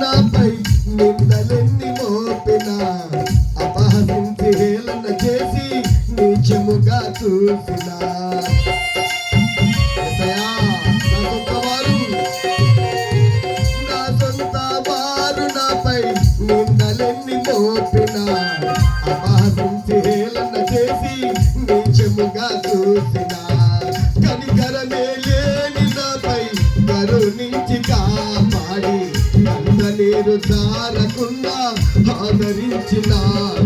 నాపై నిందలెన్ని మోపినా అపహసించి హేళన చేసి నీచముగా చూసినా నా సొంత వారు నాపై నిందలెన్ని మోపినా అపహసించి హేళన చేసి నీచముగా చూసినా కనికరమే లేని నాపై కరుణించి కాపాడి నీరు జారకుండా ఆదరించినావు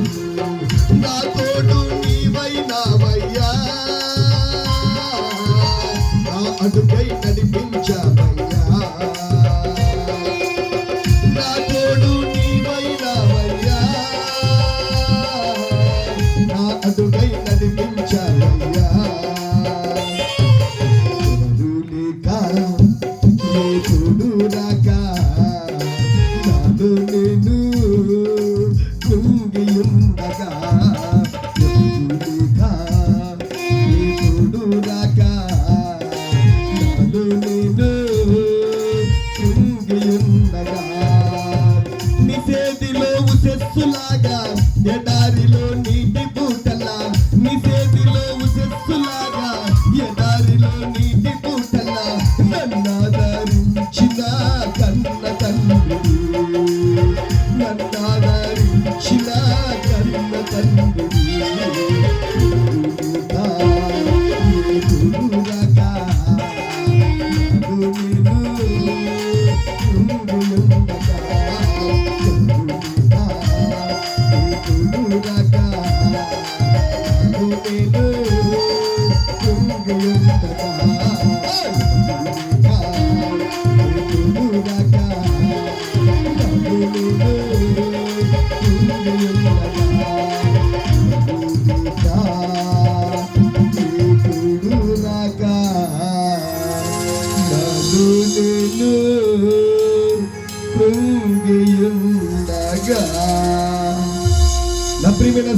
నా తోడు నీవైనావయ్యా నా అడుగై నడిపించావయ్యా నా తోడు నీవైనావయ్యా నా అడుగై నడిపించావయ్యా తోడు రాక నేను కృంగియుండగా తోడు రాక నేను కృంగియుండగా నిషేధిలో ఉసెస్సులాగా ఎడారిలో నీటి పూటలా నిషేధిలో ఉసెస్సులాగా ఎడారిలో నీటి పూటలా నన్నాదరించిన కన్న తండ్రి నన్నాదరించిన కన్న తండ్రి నా ప్రియమైన